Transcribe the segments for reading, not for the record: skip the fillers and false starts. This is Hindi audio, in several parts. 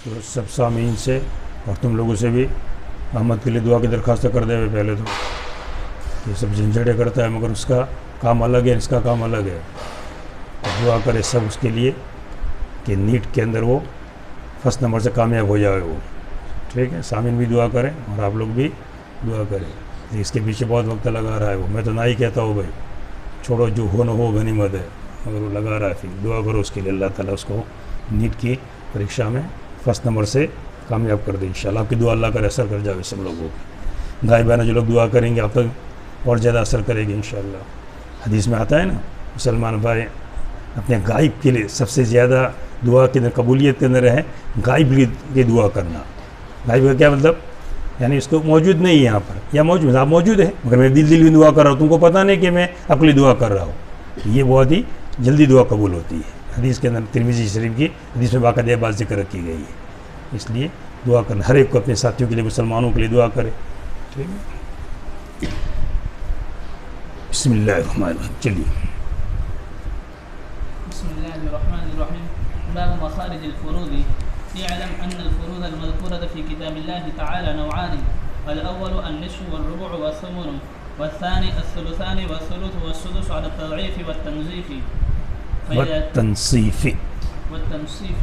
तो सब सामीन से और तुम लोगों से भी अहमद के लिए दुआ की दरख्वास्त कर दे पहले तो। ये सब झंझटें करता है मगर उसका काम अलग है, इसका काम अलग है। तो दुआ करे सब उसके लिए कि नीट के अंदर वो फर्स्ट नंबर से कामयाब हो जाए वो। ठीक है, सामीन भी दुआ करें और आप लोग भी दुआ करें। तो इसके पीछे बहुत वक्त लगा रहा है वो, मैं तो ना ही कहता हूँ भाई, छोड़ो जो हो न हो गनीमत है, मगर वो लगा रहा है। फिर दुआ करो उसके लिए, अल्लाह ताला उसको नीट की परीक्षा में फर्स्ट नंबर से कामयाब कर दे इंशाल्लाह। आपकी दुआ अल्लाह का असर कर जाए सब लोगों की। भाई बहन जो लोग दुआ करेंगे आप तक और ज़्यादा असर करेगी इंशाल्लाह। हदीस में आता है ना, मुसलमान भाई अपने गायब के लिए सबसे ज़्यादा दुआ के अंदर कबूलियत के अंदर है गायब की दुआ करना। गायब का क्या मतलब, यानी इसको मौजूद नहीं है यहाँ पर, या मौजूद आप मौजूद है मगर मैं दिल में दुआ कर रहा हूँ, तुमको पता नहीं कि मैं आपके लिए दुआ कर रहा हूँ। ये बहुत ही जल्दी दुआ कबूल होती है। हदीस के अंदर तिरमिज़ी शरीफ की हदीस में बाकायदा बात जिक्र रखी गई है। इसलिए दुआ करना, हर एक को अपने साथियों के लिए, मुसलमानों के लिए दुआ करे। ठीक है, बिस्मिल्लाहिर्रहमानिर्रहीम। चलिए, बिस्मिल्लाहिर्रहमानिर्रहीम। बाब मखारिज अल-फुरूद। इअलम अन्न अल-फुरूद अल-मज़कूरत फ़ी किताबिल्लाहि तआला नौआन। अल-अव्वल अन-निस्फ़ु वल-रुबु वस-सुमुन, वस्सानी अस-सुलुसानी वस-सुलुस वस-सुदुस अला अत-तज़ईफ़ वत-तनज़ीफ़ वत-तनसीफ़।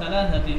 3.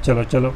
चलो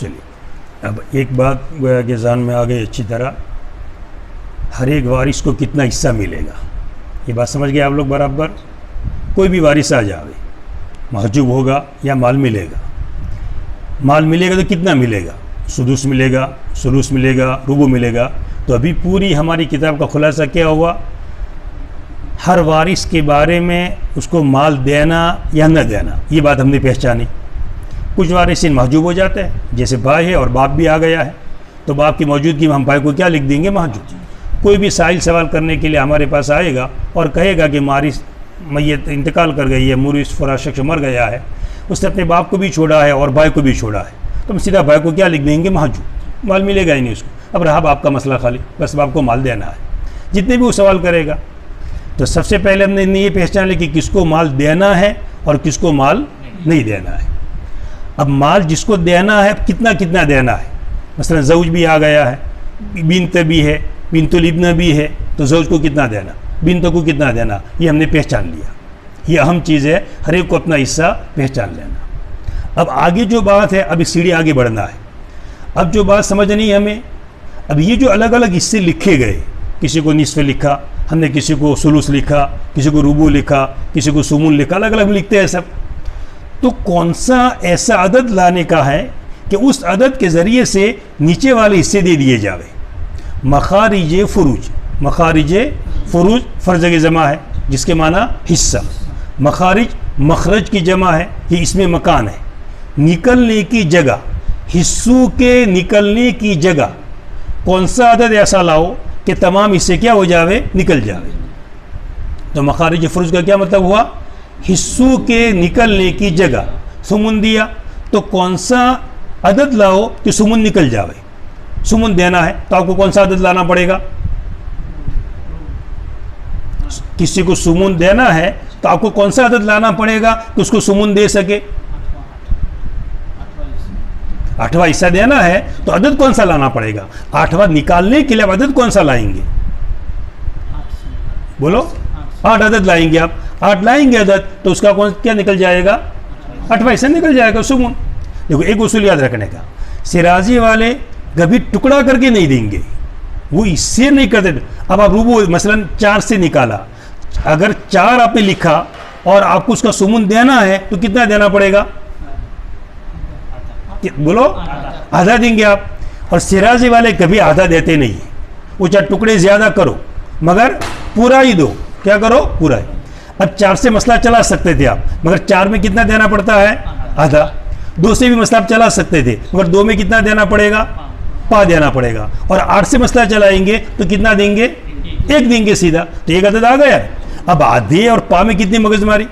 चलिए, अब एक बात गोया के ज़हन में आ गई अच्छी तरह, हर एक वारिस को कितना हिस्सा मिलेगा। ये बात समझ गए आप लोग बराबर। कोई भी वारिस आ जाए, महजूब होगा या माल मिलेगा, माल मिलेगा तो कितना मिलेगा, सुदुस मिलेगा, सुलूस मिलेगा, रुबु मिलेगा। तो अभी पूरी हमारी किताब का खुलासा क्या हुआ, हर वारिस के बारे में उसको माल देना या न देना, ये बात हमने पहचानी। कुछ वारिसिन महजूब हो जाते हैं, जैसे भाई है और बाप भी आ गया है, तो बाप की मौजूदगी में हम भाई को क्या लिख देंगे, महजूब। कोई भी साइल सवाल करने के लिए हमारे पास आएगा और कहेगा कि हमारी मैयत इंतकाल कर गई है, मुरिस फरा शख्स मर गया है, उसने अपने बाप को भी छोड़ा है और भाई को भी छोड़ा है, तो हम सीधा भाई को क्या लिख देंगे, महजूब। माल मिलेगा ही नहीं उसको। अब रहा बाप का मसला खाली, बस बाप को माल देना है, जितने भी वो सवाल करेगा। तो सबसे पहले हमने ये पहचान ली कि किसको माल देना है और किसको माल नहीं देना है। अब माल जिसको देना है कितना कितना देना है, मसलन ज़ौज भी आ गया है, बिन्त भी है, बिन्तुल इब्न भी है, तो ज़ौज को कितना देना, बिन्त को कितना देना, ये हमने पहचान लिया। ये अहम चीज़ है, हर एक को अपना हिस्सा पहचान लेना। अब आगे जो बात है, अभी सीढ़ी आगे बढ़ना है। अब जो बात समझनी है हमें, अब ये जो अलग अलग हिस्से लिखे गए, किसी को निस्फ़ लिखा हमने, किसी को सुलूस लिखा, किसी को रुबू लिखा, किसी को सुमुन लिखा, अलग अलग लिखते हैं सब। तो कौन सा ऐसा अदद लाने का है कि उस अदद के ज़रिए से नीचे वाले हिस्से दे दिए जावे। मखारिज फुरूज, मखारिज फुरूज फ़र्ज़ की जमा है जिसके माना हिस्सा। मखारिज मखरज की जमा है, ये इसमें मकान है, निकलने की जगह, हिस्सों के निकलने की जगह। कौन सा अदद ऐसा लाओ कि तमाम हिस्से क्या हो जावे, निकल जावे। तो मखारिज फुरूज का क्या मतलब हुआ, हिस्सों के निकलने की जगह। सुमुन दिया तो कौन सा अदद लाओ कि सुमुन निकल जावे। सुमुन देना है तो आपको कौन सा अदद लाना पड़ेगा, किसी को सुमुन देना है तो आपको कौन सा अदद लाना पड़ेगा कि उसको सुमुन दे सके। 8वां हिस्सा देना है तो अदद कौन सा लाना पड़ेगा, 8वां निकालने के लिए अदद कौन सा लाएंगे, बोलो। 8 अदद लाएंगे आप, 8 लाएंगे अदद तो उसका कौन क्या निकल जाएगा, 8वां हिस्सा निकल जाएगा सुमुन। देखो एक उसूल याद रखने का, सिराजी वाले कभी टुकड़ा करके नहीं देंगे, वो इससे नहीं करते। अब आप रूबो मसलन 4 से निकाला, अगर 4 आपने लिखा और आपको उसका सुमून देना है तो कितना देना पड़ेगा? बोलो, आधा देंगे आप। और सिराजी वाले कभी आधा देते नहीं है, वो चाहे टुकड़े ज्यादा करो मगर पूरा ही दो। क्या करो? पूरा ही। अब 4 से मसला चला सकते थे आप, मगर 4 में कितना देना पड़ता है? आधा। 2 से भी मसला आप चला सकते थे, मगर 2 में कितना देना पड़ेगा? पा देना पड़ेगा। और 8 से मसला चलाएंगे तो कितना देंगे? 1 देंगे सीधा, तो 1 अदद आ गया। अब आधे और पा में कितनी मगजमारी,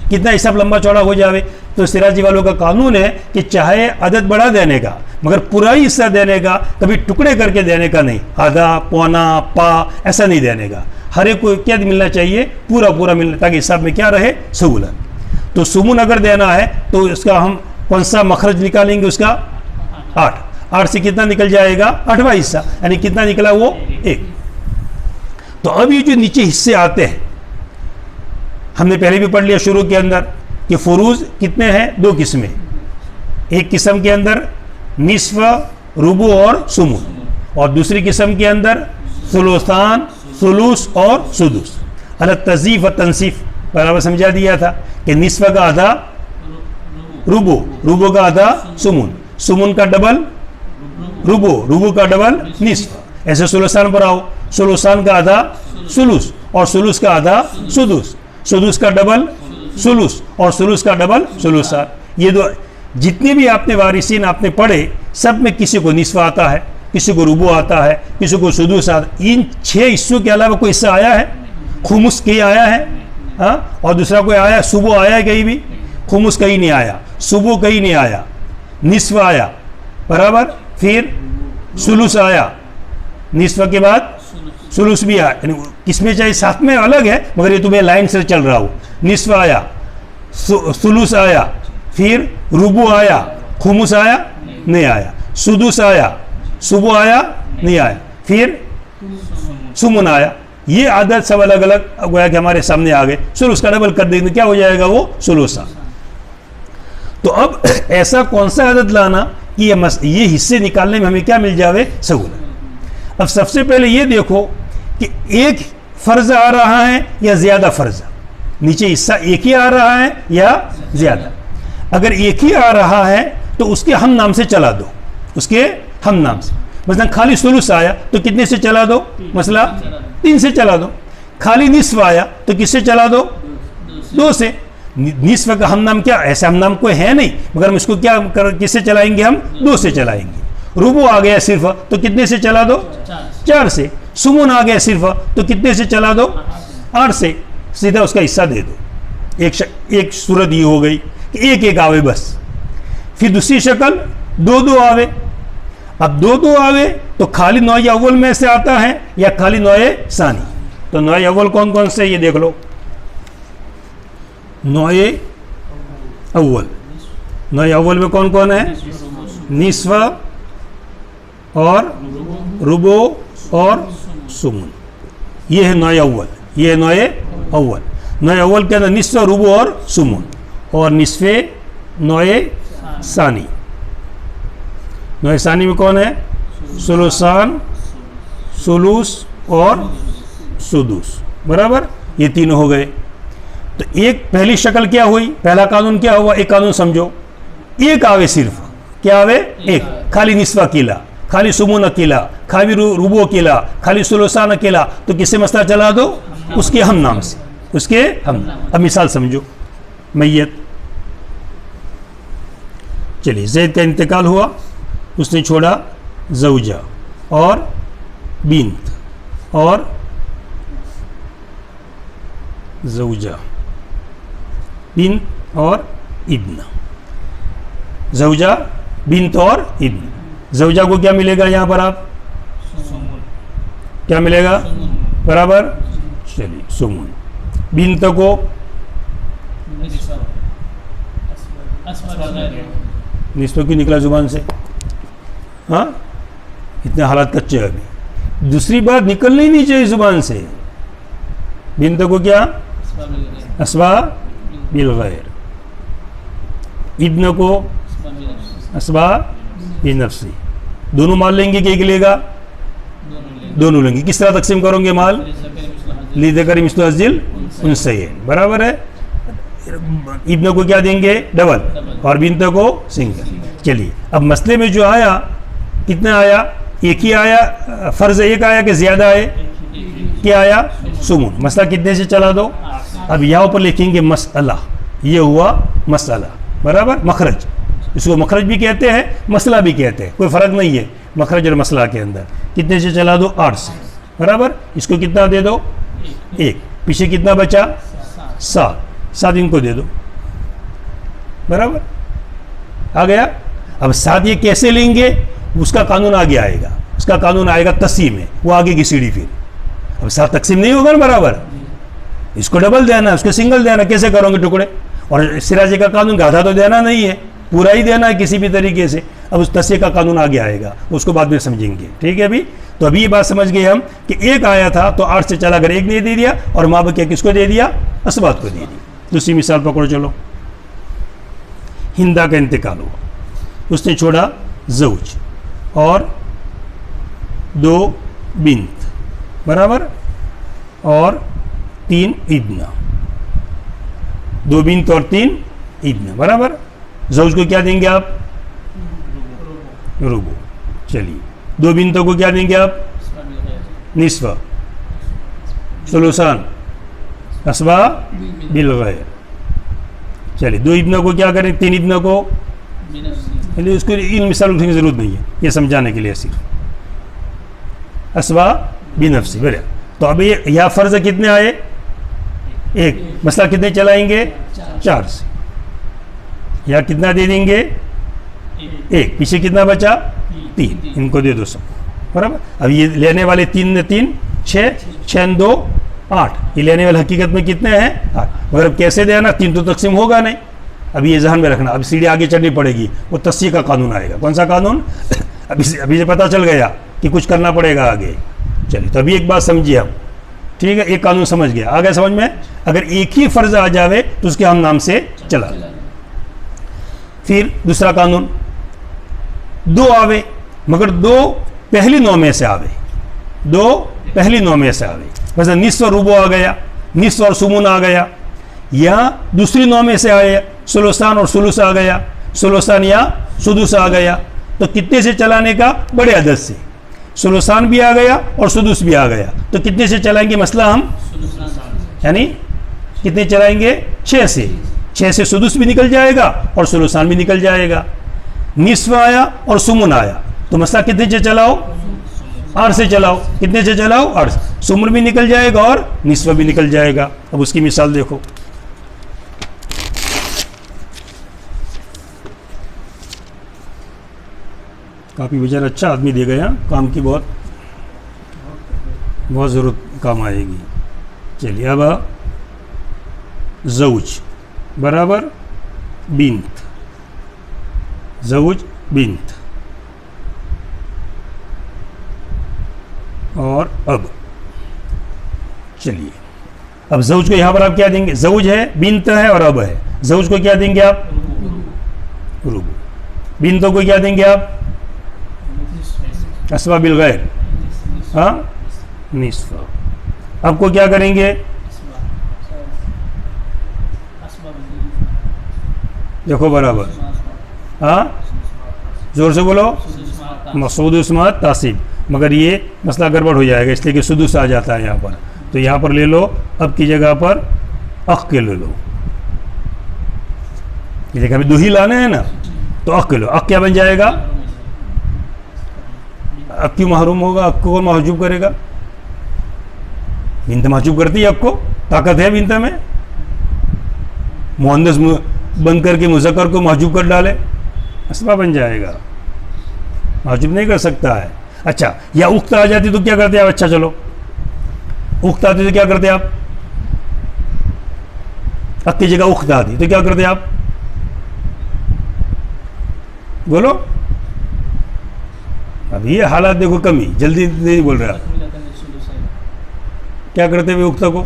कितना हिसाब लंबा चौड़ा हो जावे। तो सिराजी वालों का कानून है कि चाहे अदद बढ़ा देने का मगर पूरा ही हिस्सा देने का, कभी टुकड़े करके देने का नहीं, आधा पौना पा ऐसा नहीं देने का। हर एक को क्या मिलना चाहिए? पूरा पूरा मिलना, ताकि हिसाब में क्या रहे? सहूलत। तो सुमून अगर देना है तो इसका हम कौन सा मखरज निकालेंगे? उसका 8। 8 से कितना निकल जाएगा? 8वां हिस्सा, यानी कितना निकला? वो 1। तो अब ये जो नीचे हिस्से आते हैं, हमने पहले भी पढ़ लिया शुरू के अंदर कि फुरूज कितने हैं? 2 किस्में। एक किस्म के अंदर निस्फ, रुबू और सुमून, और दूसरी किस्म के अंदर सुलुसान, सुलूस और सुदूस। अलग तज़ीफ और तनसीफ बराबर समझा दिया था कि निस्फ का आधा रुबू, रुबू का आधा सुमून, सुमून का डबल रुबू, रुबू का डबल निस्फ। ऐसे सुलुसान पर आओ, सुलुसान का आधा सुलूस और सुलूस का आधा सुदूस, सुदूस का डबल सुलूस और सुलूस का डबल सुलूसान। ये दो जितने भी आपने वारिसीन आपने पढ़े, सब में किसी को निस्फ आता है, किसी को रुबू आता है, किसी को सुदूस आता है। इन 6 हिस्सों के अलावा कोई हिस्सा आया है? खुमुस कहीं आया है? हाँ, और दूसरा कोई आया? सुबो आया है कहीं भी? खुमुस कहीं नहीं आया, सुबो कहीं नहीं आया, निस्फ आया बराबर, फिर सुलूस आया, निस्फ के बाद सुलूस भी आया। किसमें चाहे साथ में अलग है, मगर ये तुम्हें लाइन से चल रहा हो। निस्फ आया, सुलूस आया, फिर रुबू आया, खुमुस आया नहीं आया, सुदूस आया, सुबो आया नहीं आया, फिर सुमन आया। ये आदत सब अलग अलग गोया कि हमारे सामने आ गए। सुलूस का डबल कर देंगे, क्या हो जाएगा? वो सुलूसा। तो अब ऐसा कौन सा आदत लाना कि ये हिस्से निकालने में हमें क्या मिल जावे? सहूलत। अब सबसे पहले ये देखो कि एक फर्ज आ रहा है या ज्यादा फर्ज, नीचे हिस्सा एक ही आ रहा है या ज्यादा। अगर एक ही आ रहा है तो उसके हम नाम से चला दो, उसके हम नाम से। मतलब खाली सुलूस आया तो कितने से चला दो? मसला 3 से चला दो। खाली निस्फ आया तो किससे चला दो? 2 से। निस्फ का हम नाम क्या? ऐसा हम नाम कोई है नहीं, मगर हम इसको क्या किससे चलाएंगे? हम 2 से चलाएंगे। रुबू आ गया सिर्फ तो कितने से चला दो? 4 से। सुमून आ गया सिर्फ तो कितने से चला दो? 8 से। सीधा उसका हिस्सा दे दो। एक सूरत ये हो गई कि एक एक आवे बस। फिर दूसरी शक्ल 2-2 आवे। अब 2-2 आवे तो खाली नौए अव्वल में से आता है या खाली नौए सानी? तो नौए अव्वल कौन कौन से? ये देख लो, नौए अव्वल। नौए अव्वल में कौन कौन है? निस्फ और रुबो और सुमून। ये है नौए अव्वल, ये है नौए अव्वल। नौए अव्वल के अंदर निस्फ, रुबो और सुमून, और निस्फे नौए सानी। नौए सानी में कौन है? सुलूसान, सुलूस और सुदूस बराबर। ये तीनों हो गए। तो एक पहली शक्ल क्या हुई? पहला कानून क्या हुआ? एक कानून समझो, एक आवे सिर्फ। क्या आवे? एक। खाली निस्फ अकेला, खाली सुमून अकेला, खाली रुबो अकेला, खाली सुलूसान अकेला, तो किससे मसला चला दो? उसके हम नाम से, उसके हम। अब मिसाल समझो, मैयत। चलिए, जैद का इंतकाल हुआ, उसने छोड़ा ज़ौजा और बिन्त और ज़ौजा, बिन्त और इब्न। ज़ौजा, बिन्त और इब्न। ज़ौजा को क्या मिलेगा यहाँ पर? आप क्या मिलेगा? बराबर। चलिए, सुमून। बिन्त को निस्फ क्यों निकला जुबान से? हाँ, इतने हालात कच्चे अभी। दूसरी बात निकलनी ही नहीं चाहिए जुबान से। बिन्त को क्या? अस्बा बिल गैर। इब्न को अस्बा बी नफ्सी। दोनों माल लेंगे कि एक लेगा? दोनों लेंगे। किस तरह तकसीम करोगे माल? लीज़कर मिस्लु हज़्ज़िल उनसयैन, बराबर है। इब्न को क्या देंगे? डबल, और बिन्त को सिंगल। चलिए अब मसले में जो आया कितना आया? एक ही आया, फ़र्ज़ एक आया कि ज़्यादा आए? क्या आया? सुमून। मसला कितने से चला दो? अब यहाँ पर लिखेंगे मसला, ये हुआ मसला, बराबर। मखरज, इसको मखरज भी कहते हैं, मसला भी कहते हैं, कोई फ़र्क नहीं है मखरज और मसला के अंदर। कितने से चला दो? 8 से, बराबर। इसको कितना दे दो? 1। पीछे कितना बचा? 7 इनको दे दो, बराबर। आ गया। अब 7 ये कैसे लेंगे? उसका कानून आगे आएगा, उसका कानून आएगा तस्सीम में, वो आगे की सीढ़ी। फिर अब 7 तकसीम नहीं होगा ना, बराबर। इसको डबल देना, उसको सिंगल देना, कैसे करोगे टुकड़े? और सिराजे का कानून आधा तो देना नहीं है, पूरा ही देना है किसी भी तरीके से। अब उस तस्सीम का कानून आगे आएगा, उसको बाद में समझेंगे, ठीक है। अभी तो अभी ये बात समझ गए हम कि एक आया था तो 8 से चला कर 1 ने दे दिया, और माँ बकिया किसको दे दिया? असबात को दे दिया। दूसरी मिसाल पकड़ो, चलो। हिंदा का इंतकाल हुआ, उसने छोड़ा ज़ौज और 2 बिन्त, बराबर, और 3 इब्ना। 2 बिन्त और 3 इब्ना, बराबर। ज़ौज को क्या देंगे आप? रुबो। चलिए 2 बिन्तों को क्या देंगे आप? निस्फ़, सुलुसान, अस्बा बिल गैर। चलिए 2 इब्ना को क्या करें? 3 इब्ना को, चलिए उसको इन मिसालों की ज़रूरत नहीं है, ये समझाने के लिए सिर्फ। अस्बा बी नफ्सी, बढ़िया। तो अब ये यहाँ फ़र्ज़ कितने आए? 1। मसला कितने चलाएंगे? 4 से। यहाँ कितना दे देंगे? 1। पीछे कितना बचा? 3। इनको दे दो सब, बराबर। अब ये लेने वाले 3 ने 3 6, 6 2 8, ये लेने वाले हकीकत में कितने हैं? 8। मगर अब कैसे देना? 3 तो तकसीम होगा नहीं। अब ये जहन में रखना, अब सीढ़ी आगे चढ़नी पड़ेगी, वो तस्सीह का कानून आएगा। कौन सा कानून? अभी से पता चल गया कि कुछ करना पड़ेगा आगे। चलिए तो अभी एक बात समझिए हम, ठीक है। एक कानून समझ गया, आ गया समझ में। अगर एक ही फ़र्ज आ जावे तो उसके हम नाम से चला। फिर दूसरा कानून, 2 आवे मगर 2 पहली 9 में से आवे, 2 पहली 9 में से आवे। वैसे निस्फ़ और रुबो आ गया, निस्फ़ और सुमून आ गया। यहाँ दूसरी 9 में से आए सुलुसान और सुलुस आ गया, सुलुसान या सुदुस आ गया। तो कितने से चलाने का? बड़े अदद से। सुलुसान भी आ गया और सुदुस भी आ गया, तो कितने से चलाएंगे मसला हम? यानी कितने चलाएंगे? 6 से। 6 से सुदुस भी निकल जाएगा और सुलुसान भी निकल जाएगा। निस्फ़ आया और सुमन आया, तो मसला कितने से चलाओ? 8 से चलाओ। कितने से चलाओ? 8 से। सुमन भी निकल जाएगा और निस्फ़ भी निकल जाएगा। अब उसकी मिसाल देखो। काफ़ी बेचारा अच्छा आदमी दे गया, काम की बहुत ज़रूरत काम आएगी। चलिए अब ज़ौज बराबर बिन्त, ज़ौज बिन्त, और अब चलिए अब ज़ौज को यहाँ पर आप क्या देंगे? ज़ौज है, बिन्त है और अब है। ज़ौज को क्या देंगे आप? रुबु। बिन्तों को क्या देंगे आप? अस्बा बिल गैर, हाँ, निस्फ़। अब को क्या करेंगे? देखो बराबर, हाँ, जोर से बोलो। मसूद उस्मात तासिब, मगर ये मसला गड़बड़ हो जाएगा इसलिए कि सुदुस आ जाता है यहाँ पर। तो यहाँ पर ले लो, अब की जगह पर अख के ले लो। ये देखा, अभी 2 ही लाने हैं ना, तो अख के लो। अख क्या बन जाएगा? अक क्यों महरूम होगा? अक को महजूब करेगा? बिन्त महजूब करती है, अक को ताकत है बिन्त में। मुअन्नस बन करके मुज़क्कर को महजूब कर डाले, अस्बा बन जाएगा, महजूब नहीं कर सकता है। अच्छा, या उख्त आ जाती तो क्या करते आप? अच्छा चलो, उख्त आती तो क्या करते आप? अक की जगह उख्त आती तो क्या करते आप? बोलो। अब ये हालात देखो, कमी, जल्दी नहीं बोल रहा। क्या करते हुए उख्ता को?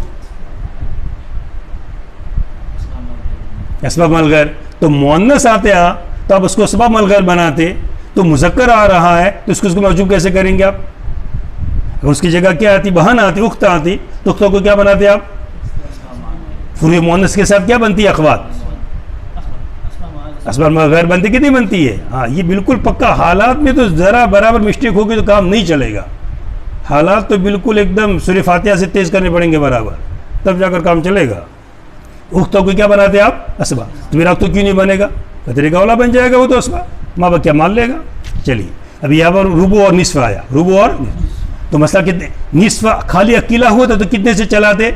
अस्बा मल गैर। तो मुअन्नस आते हैं तो आप उसको सबब मलगर बनाते, तो मुज़क्कर आ रहा है तो उसको मौजूब कैसे करेंगे आप? अगर उसकी जगह क्या आती, बहन आती, उख्त आती, तो उख्तों को क्या बनाते आप? फुरूए मुअन्नस के साथ क्या बनती है? अखवात। असबाब गैर बनती कि नहीं बनती है? हाँ, ये बिल्कुल पक्का। हालात में तो ज़रा बराबर मिस्टेक होगी तो काम नहीं चलेगा। हालात तो बिल्कुल एकदम सूरह फातिहा से तेज़ करने पड़ेंगे बराबर, तब जाकर काम चलेगा। उख्तों को क्या बनाते आप? असबा। तो मेरा तो क्यों नहीं बनेगा? तेरे गौला बन जाएगा वो तो असबा, माँ बाप क्या मान लेगा। चलिए, अभी यहाँ पर रुबु और निस्फ आया। रुबु और तो मसला कितने? निस्फ खाली अकेला हुआ था तो कितने से चलाते?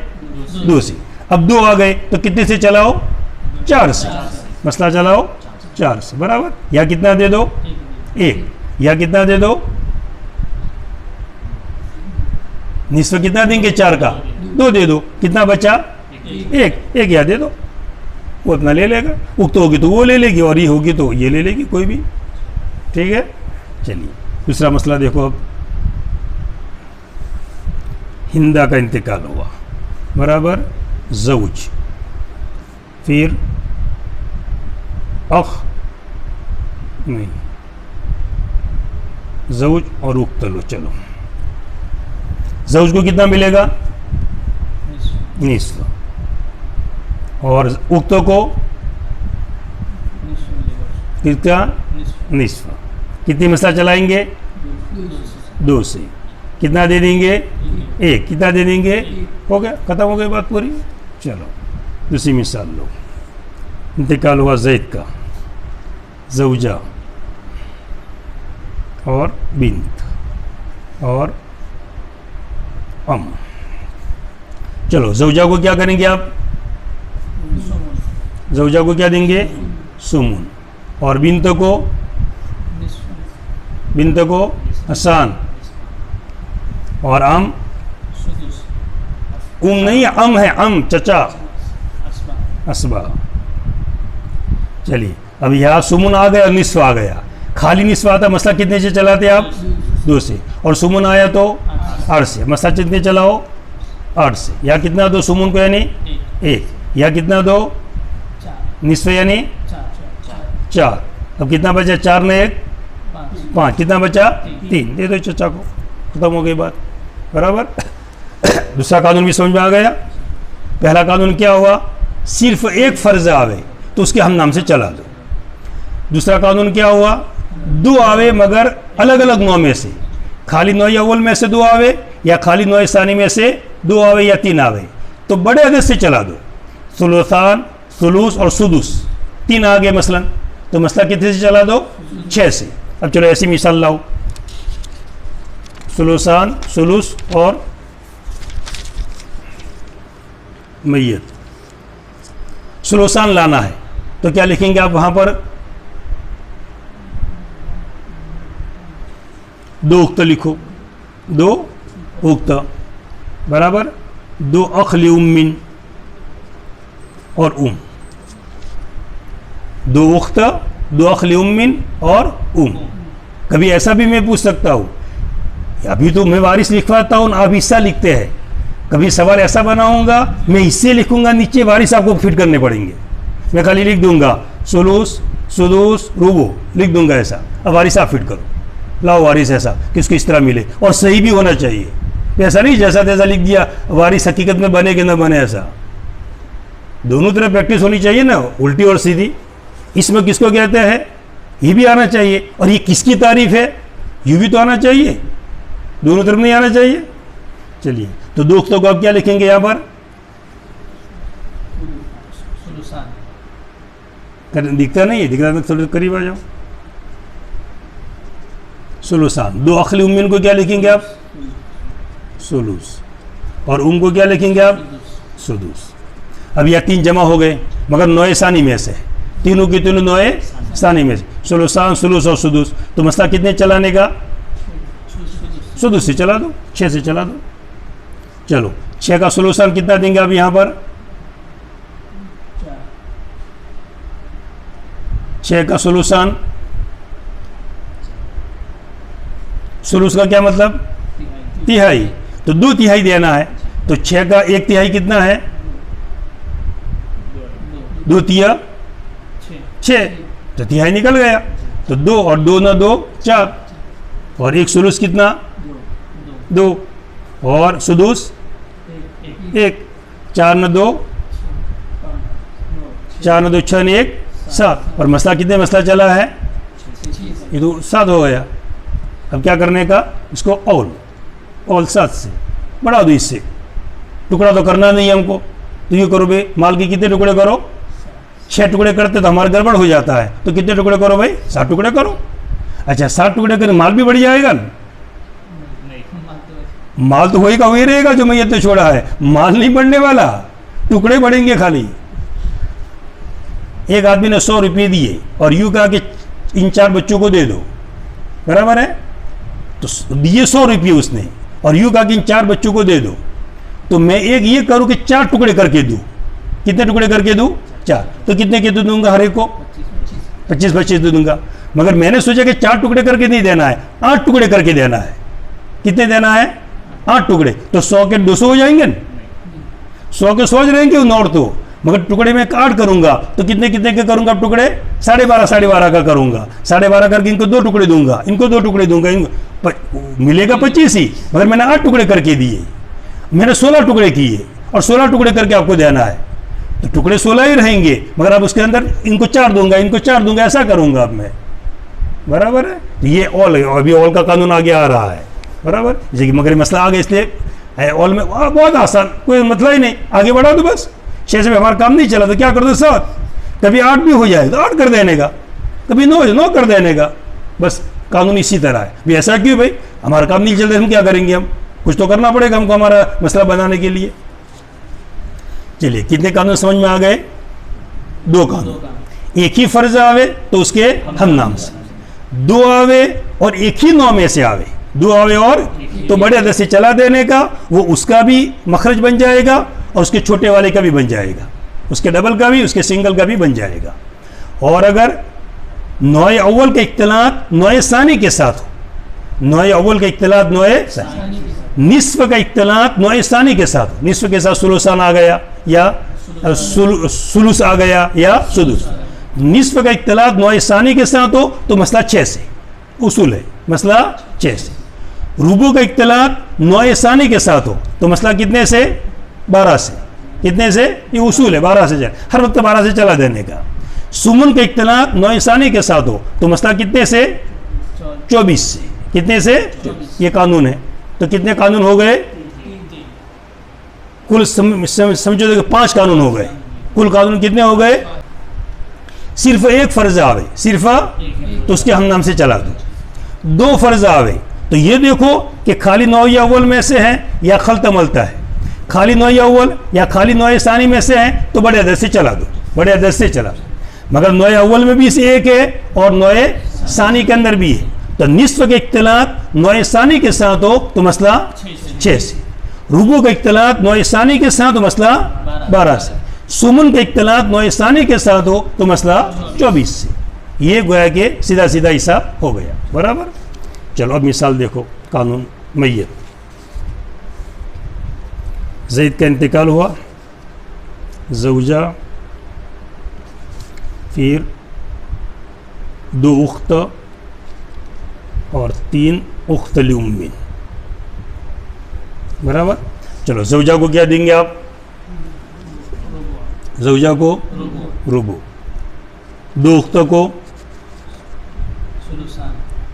2 से। अब 2 आ गए तो कितने से चलाओ? 4 से। मसला चलाओ 4 से, बराबर। या कितना दे दो? 1। या कितना दे दो? निस्फ कितना देंगे? 4 का 2 दे दो, कितना बचा? 1 या दे दो, वो अपना ले लेगा। उक्त होगी तो वो ले लेगी और ये होगी तो ये ले लेगी, कोई भी। ठीक है, चलिए दूसरा मसला देखो। अब हिंदा का इंतकाल हुआ, बराबर। ज़ौज, फिर अख नहीं, ज़ौज और उक्त लो। चलो, ज़ौज को कितना मिलेगा? निस्फ। और उक्तों को कितना? निस्फ। कितनी मसला चलाएंगे? 2 से। कितना दे देंगे? 1। कितना दे देंगे? हो गया, ख़त्म हो गई बात पूरी। चलो दूसरी मिसाल लो। इंतकाल हुआ ज़ैद का, ज़ौजा और बिन्त और अम। चलो, ज़ौजा को क्या करेंगे आप? ज़ौजा को क्या देंगे? सुमुन। और बिन्त को हसान। और अम नहीं, अम है, अम चचा, असबा। चलिए, अब यहाँ सुमुन आ गया और निस्फ आ गया। खाली निस्फ आता, मसला कितने से चलाते आप? 2 से। और सुमुन आया तो 8 से। मसला कितने चलाओ? 8 से। या कितना दो सुमुन को? यानी 1। या कितना दो? निस्फ यानी 4। अब कितना बचा? 4 में 1 5। कितना बचा? 3। दे दो चचा को, खत्म हो गई बात, बराबर। दूसरा कानून भी समझ में आ गया। पहला कानून क्या हुआ? सिर्फ एक फ़र्ज आवे तो उसके हम नाम से चला दो। दूसरा कानून क्या हुआ? 2 आवे मगर अलग अलग नौ में से, खाली नौ अव्वल में से 2 आवे, या खाली नौ सानी में से 2 आवे या 3 आवे, तो बड़े अदद से चला दो। सुलुसान, सुलूस और सुदुस 3 आ गए मसलन, तो मसला कितने से चला दो? 6 से। अब चलो ऐसी मिसाल लाओ। सुलुसान, सुलूस और मैयत। सुलुसान लाना है तो क्या लिखेंगे आप वहां पर? 2 उक्त लिखो, 2 उक्त, बराबर। 2 अखली उम्मिन और 2 उक्त, 2 अखली उम्मिन और कभी ऐसा भी मैं पूछ सकता हूँ, अभी तो मैं वारिस लिखवाता हूँ, आप हिस्सा लिखते हैं। कभी सवाल ऐसा बनाऊंगा, मैं हिस्से लिखूंगा, नीचे वारिस आपको फिट करने पड़ेंगे। मैं खाली लिख दूंगा सुलूस, सुदूस, रुबो लिख दूंगा ऐसा, अब वारिस आप फिट करो, लाओ वारिस ऐसा कि उसको इस तरह मिले, और सही भी होना चाहिए। ऐसा नहीं जैसा तैसा लिख दिया, वारिस हकीकत में बने कि ना बने, ऐसा दोनों तरफ प्रैक्टिस होनी चाहिए ना, उल्टी और सीधी। इसमें किसको कहते हैं, ये भी आना चाहिए, और ये किसकी तारीफ है, यूँ भी तो आना चाहिए, दोनों तरफ नहीं आना चाहिए। चलिए, तो 2 उक्तों को आप क्या लिखेंगे यहाँ पर? दिखता नहीं है, दिखता थोड़ा करीब आ जाओ। सुलुसान। 2 अखली उम्मीन को क्या लिखेंगे आप? सुलूस। और को क्या लिखेंगे आप? सुदूस। अब यह 3 जमा हो गए, मगर नौए सानी में से, तीनों की तीनों नौए सानी में से, सुलुसान, सुलूस और सुदूस। तो मसला कितने चलाने का? सुदूस से चला दो, 6 से चला दो। चलो, 6 का सुलुसान कितना देंगे आप यहाँ पर? 6 का सुलुसान, सुलूस का क्या मतलब? तिहाई। तो 2 तिहाई देना है, तो 6 का 1 तिहाई कितना है? 2 तिया 6। तो तिहाई निकल गया। तो 2 और 2 ना 2 4, और 1 सुलूस कितना दो 2, और सुदूस एक 1, 4 ना 2 4 ना 2 6 ने 1 7, और मसला कितने मसला चला है, ये तो 7 हो गया। अब क्या करने का, इसको ऑल 7 से बढ़ा दो, इससे टुकड़ा तो करना नहीं है हमको, तो ये करो भाई, माल के कितने टुकड़े करो, 6 टुकड़े करते तो हमारा गड़बड़ हो जाता है, तो कितने टुकड़े करो भाई, 7 टुकड़े करो। अच्छा 7 टुकड़े करें, माल भी बढ़ जाएगा ना, नहीं माल माल तो वही का वही रहेगा जो मैं ये तो छोड़ा है, माल नहीं बढ़ने वाला, टुकड़े बढ़ेंगे खाली। एक आदमी ने 100 रुपये दिए और यूँ कहा कि इन 4 बच्चों को दे दो, बराबर है, तो दिए 100 रुपये उसने, और यूँ कहा कि इन 4 बच्चों को दे दो, तो मैं एक ये करूँ कि 4 टुकड़े करके दूँ, कितने टुकड़े करके दूँ 4, तो कितने के दूंगा हर एक को 25 दे दूंगा। मगर मैंने सोचा कि 4 टुकड़े करके नहीं देना है, 8 टुकड़े करके देना है। कितने देना है, 8 टुकड़े, तो 100 के 200 हो जाएंगे ना, 100 के 100 रहेंगे नोट तो, मगर टुकड़े में 8 करूंगा तो कितने कितने के करूंगा टुकड़े, 12.5 का करूंगा, 12.5 करके इनको 2 टुकड़े दूंगा, इनको 2 टुकड़े दूंगा, मिलेगा 25 ही, मगर मैंने 8 टुकड़े करके दिए, मैंने 16 टुकड़े किए, और 16 टुकड़े करके आपको देना है, तो टुकड़े 16 ही रहेंगे, मगर अब उसके अंदर इनको 4 दूंगा, इनको 4 दूंगा, ऐसा करूंगा अब मैं, बराबर है। तो ये ऑल है, अभी ऑल का कानून आगे आ रहा है, बराबर, जैसे कि मगर मसला आ गया, इसलिए ऑल में बहुत आसान, कोई मतलब ही नहीं, आगे बढ़ा दो बस। 6 से हमारा काम नहीं चला तो क्या कर दो 7, कभी 8 भी हो जाए तो 8 कर देने का, कभी 9 कर देने का, बस कानून इसी तरह है। भी ऐसा क्यों भाई, हमारा काम नहीं चलता, हम क्या करेंगे, हम कुछ तो करना पड़ेगा हमको हमारा मसला बनाने के लिए। चलिए कितने कानून समझ में आ गए, 2 कानून, एक ही फर्ज आवे तो उसके हम नाम से, 2 आवे और एक ही नौ में से आवे, 2 आवे और तो बड़े अदद से चला देने का, वो उसका भी मखरज बन जाएगा और उसके छोटे वाले का भी बन जाएगा, उसके डबल का भी, उसके सिंगल का भी बन जाएगा। और अगर नौए अव्वल का इख्तिलात नौए सानी के साथ हो, नौए अव्वल का इख्तिलात नौए निस्फ का इख्तिलात नौए सानी के साथ, निस्फ के साथ सुलुसान आ गया या सुलुस आ गया या सुदुस, निस्फ का इख्तिलात नौए सानी के साथ हो तो मसला 6 से, उसूल है मसला 6 से। रुबू का इख्तिलात नौए सानी के साथ हो तो मसला कितने से, 12 से, कितने से, ये उसूल है 12 से, हर वक्त 12 से चला देने का। सुमन का इख्तिलात नौए सानी के साथ हो तो मसला कितने से, 24 से, कितने से, ये कानून है। तो कितने कानून हो गए, कुल समझो देखो 5 कानून हो गए, कुल कानून कितने हो गए, सिर्फ एक फर्ज आवे, सिर्फ तो उसके हम नाम से चला दो। 2 फर्ज आवे तो ये देखो कि खाली नौए अव्वल में से है या खलता मलता है, खाली नौए अव्वल या खाली नौए सानी में से है तो बड़े अदद से चला दो, बड़े अदद से चला दो। मगर नौए अव्वल में भी से एक है और नौए सानी के अंदर भी है, तो निस्फ के इख्तिलात नौए सानी के साथ हो तो मसला 6 से, रुबू का इख्तिलात नौए सानी के साथ हो मसला 12 से, सुमन का इख्तिलात नौए सानी के साथ हो तो मसला 24 से। ये गोया के सीधा सीधा हिसाब हो गया, बराबर। चलो अब मिसाल देखो, कानून मैयत, ज़ैद का इंतकाल हुआ, ज़ौजा, फिर 2 उख्त और 3 उख्त लिउम्मिन, बराबर। चलो ज़ौजा को क्या देंगे आप, ज़ौजा को रुबू, 2 उख्त को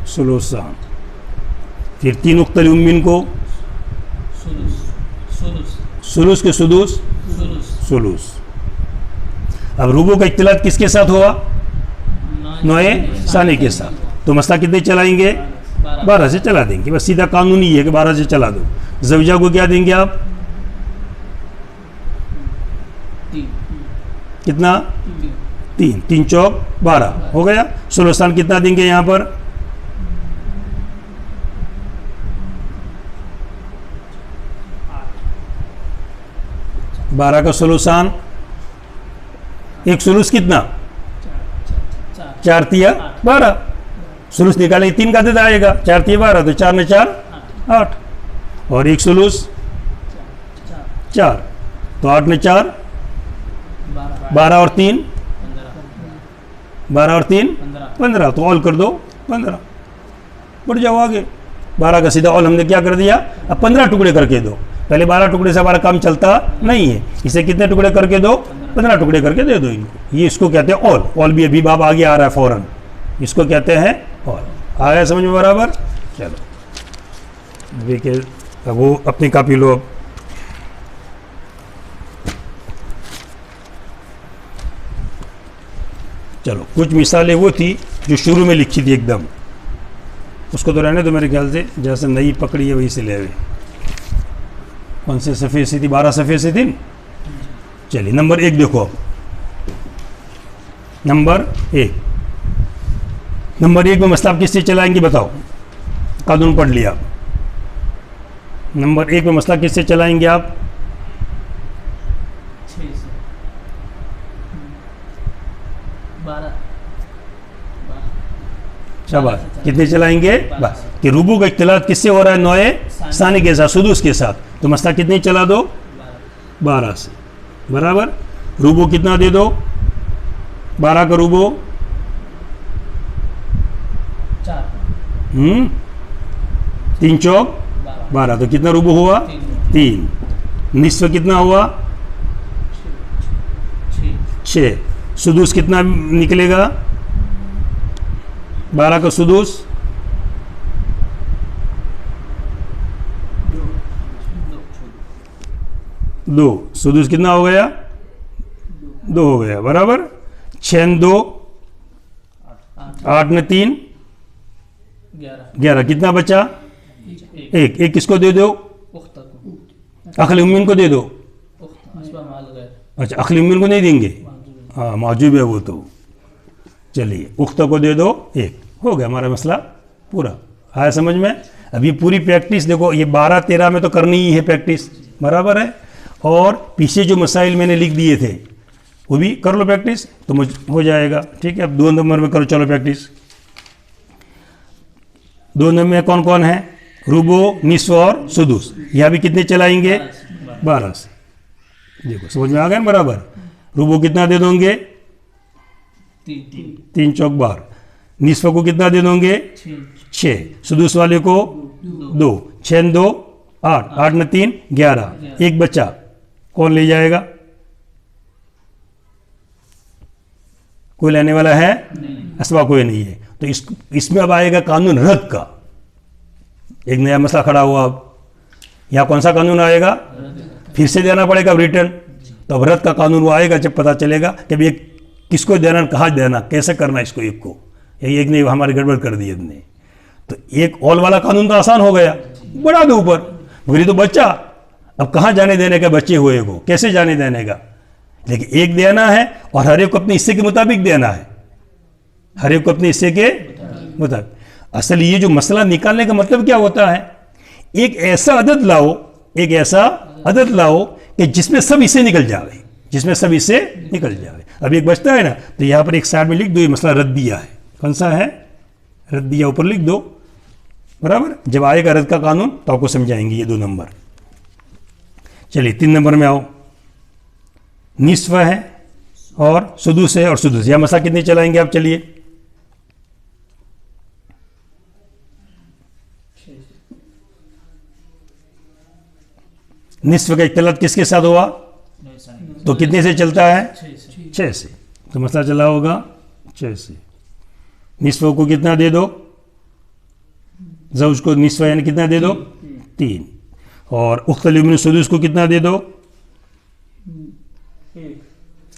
सुलुसान, फिर 3 उख्त लिउम्मिन को सुलुस के सुदुस सुलुस। अब रुबू का इख्तिलात किसके साथ हुआ, नौए सानी के साथ, तो मसला कितने चलाएंगे, 12 से चला देंगे, बस सीधा कानून ही है कि 12 से चला दो। ज़ौजा को क्या देंगे आप, कितना, 3 चौक 12 हो गया। सुलुसान कितना देंगे यहाँ पर, 12 का सुलुसान, एक सुलुस कितना, 4 तिया 12, सुलुस निकालेंगे 3 का देता आएगा, 4 तिया 12, तो 4 ने 4 8, और एक सुलुस 4, तो 8 ने 4 12 और 3 12 और 3 15 15, तो ऑल कर दो 15, बढ़ जाओ आगे। 12 का सीधा ऑल हमने क्या कर दिया, अब 15 टुकड़े करके दो। पहले 12 टुकड़े से हमारा काम चलता नहीं है, इसे कितने टुकड़े करके दो, 15 टुकड़े करके दे दो इनको। ये इसको कहते हैं ऑल। ऑल भी अभी बाब आगे आ रहा है फौरन, इसको कहते हैं ऑल। आ गया समझ में बराबर? चलो देखिए, अब वो अपनी कॉपी लो। अब चलो, कुछ मिसालें वो थी जो शुरू में लिखी थी एकदम, उसको तो रहने दो मेरे ख्याल से, जैसे नई पकड़ी है वही से ले आए। कौन से सफ़े से थी? 12 सफ़े से थी। चलिए नंबर 1 देखो। अब नंबर 1, नंबर 1 में मसला आप किससे चलाएंगे बताओ? कानून पढ़ लिया। नंबर 1 में मसला किससे चलाएंगे आप? 6 से 12 शाबाश, कितने चलाएंगे? बस कि रूबू का इख्तिलात किससे हो रहा है? नौए सानी के साथ, सुदूस के साथ। तो मसला कितने चला दो? 12 से, बराबर। रूबू कितना दे दो? 12 का रूबू 4 3 चौक 12, तो कितना रूबू हुआ? 3। निस्फ कितना हुआ? 6। सुदूस कितना निकलेगा? 12 का सुदूस 2। सुदूस कितना हो गया? 2 हो गया, बराबर। 6 2 8 ने 3 11, कितना बचा? 1। किसको दे दो? अखली उम्मीन को दे दो। अच्छा, अखली उम्मीन को नहीं देंगे? हाँ, मौजूद है वो तो। चलिए, उख्ता को दे दो 1, हो गया हमारा मसला पूरा। आया समझ में? अभी पूरी प्रैक्टिस देखो, ये 12 13 में तो करनी ही है प्रैक्टिस, बराबर है। और पीछे जो मसाइल मैंने लिख दिए थे वो भी कर लो प्रैक्टिस, तो मुझ हो जाएगा। ठीक है, अब 2 नंबर में करो, चलो प्रैक्टिस। 2 नंबर में कौन कौन है? रूबो, निस्फ और सुदूस। यहाँ भी कितने चलाएंगे? 12 से। देखो समझ में आ गया बराबर। रूबो कितना दे दोगे? 3 चौक 12। निस्फ को कितना दे दोगे? 6। सुदूस वाले को 2। 6 2 8, 8 ने 3 11, 1 बचा। कौन ले जाएगा? कोई लेने वाला है? असवा कोई नहीं है। तो इसमें अब आएगा कानून रद्द का। एक नया मसला खड़ा हुआ। अब यहाँ कौन सा कानून आएगा? फिर से देना पड़ेगा रिटर्न। तो अब रद्द का कानून वो आएगा जब पता चलेगा कि भाई किसको देना, कहाँ देना, कैसे करना इसको। एक को एक ने हमारी गड़बड़ कर दी हमने। तो एक ऑल वाला कानून तो आसान हो गया, बढ़ा दो ऊपर, मगर ये तो बच्चा। अब कहाँ जाने देने का बच्चे हुए को, कैसे जाने देने का? लेकिन एक देना है और हर एक को अपने हिस्से के मुताबिक देना है, हर एक को अपने हिस्से के मुताबिक। असल ये जो मसला निकालने का मतलब क्या होता है? एक ऐसा अदद लाओ, एक ऐसा अदद लाओ कि जिसमें सब हिस्से निकल जाए, जिसमें सब हिस्से निकल जाए। अब एक बचता है ना, तो यहाँ पर एक साइड में लिख दो, ये मसला रद्दिया है। कौन सा है? रद्दिया, ऊपर लिख दो, बराबर। जब आएगा रद्द का कानून तो आपको समझाएंगे ये 2 नंबर। चलिए 3 नंबर में आओ। निस्फ है और सुदूस है और सुदूस। यह मसला कितने चलाएंगे आप? चलिए निस्फ का इख्तिलात किसके साथ हुआ? तो कितने से चलता है? 6 से। तो मसला चला होगा 6 से। निस्फ को कितना दे दो? ज़ौज को निस्फ यानी कितना दे दो? 3। और उख्तलिफ मिन सुदूस को कितना दे दो?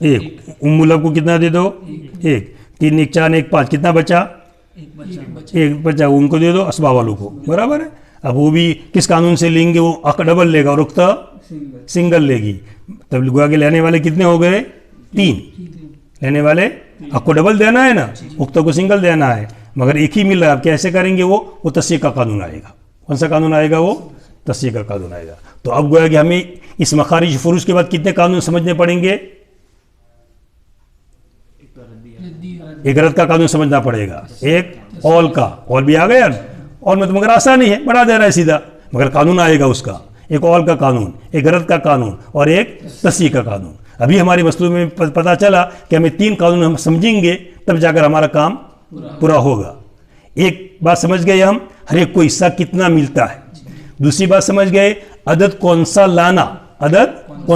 1। उम्मुल को कितना दे दो? 1। 3 1 4 1 5, कितना बचा? 1 बचा, उनको दे दो असबा वालों को, बराबर है। अब वो भी किस कानून से लेंगे? वो अक डबल लेगा और उख्ता सिंगल लेगी। तब गोया के लेने वाले कितने हो गए? 3 लेने वाले। अक को डबल देना है ना, उख्ता को सिंगल देना है, मगर एक ही मिल रहा है। अब कैसे करेंगे? वो तस्सीह का कानून आएगा। कौन सा कानून आएगा? वो तस्सीह का कानून आएगा। तो अब गोया कि हमें इस मखारिज फुरूज के बाद कितने कानून समझने पड़ेंगे? एक रद्द का कानून समझना पड़ेगा, एक ऑल का। ऑल भी आ गया, ऑल में तो मगर आसानी है, बढ़ा दे रहा है सीधा, मगर कानून आएगा उसका। एक ऑल का कानून, एक रद्द का कानून और एक तस्सीह का कानून। अभी हमारी वस्तु में पता चला कि हमें 3 कानून हम समझेंगे तब जाकर हमारा काम पूरा होगा। एक बात समझ गए हम, हर एक को हिस्सा कितना मिलता है। दूसरी बात समझ गए, अदद कौन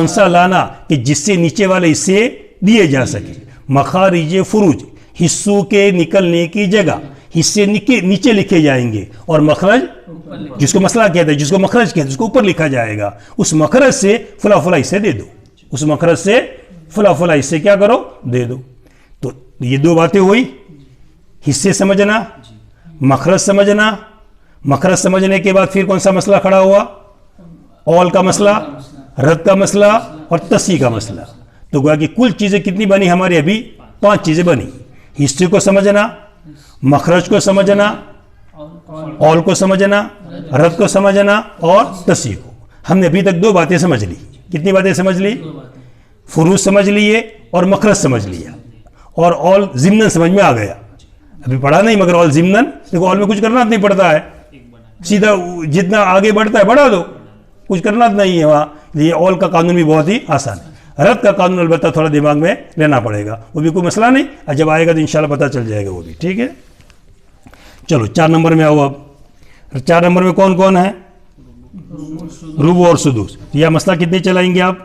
सा लाना कि जिससे नीचे वाले हिस्से दिए जा सके। मखारिज फुरूज, हिस्सों के निकलने की जगह हिस्से नीचे लिखे जाएंगे, और मखरज जिसको मसला कहते हैं, जिसको मखरज कहते हैं, उसको ऊपर लिखा जाएगा। उस मखरज से फुला फुला हिस्से दे दो, उस मखरज से फुला फुला हिस्से क्या करो, दे दो। तो ये 2 बातें हुई, हिस्से समझना, मखरज समझना। मखरज समझने के बाद फिर कौन सा मसला खड़ा हुआ, औल का मसला, रद का मसला और तसी का मसला। तो गोया कि कुल चीजें कितनी बनी हमारी, अभी 5 चीजें बनी। हिस्से को समझना, मखरज को समझना, औल को समझना, रद को समझना और तसी को। हमने अभी तक 2 बातें समझ ली। कितनी बातें समझ ली, फुरूज समझ लिए और मखरज समझ लिया, और ऑल जिम्नन समझ में आ गया। अभी पढ़ा नहीं मगर ऑल जिम्नन, देखो ऑल में कुछ करना नहीं पड़ता है, सीधा जितना आगे बढ़ता है बढ़ा दो, कुछ करना नहीं है वहाँ। ये ऑल का कानून भी बहुत ही आसान है। रद का कानून अलबत्ता थोड़ा दिमाग में लेना पड़ेगा, वो भी कोई मसला नहीं, और जब आएगा तो इंशाल्लाह पता चल जाएगा वो भी, ठीक है। चलो 4 नंबर में आओ। अब 4 नंबर में कौन कौन है, रूबो और सुदूस। यह मसला कितने चलाएंगे आप,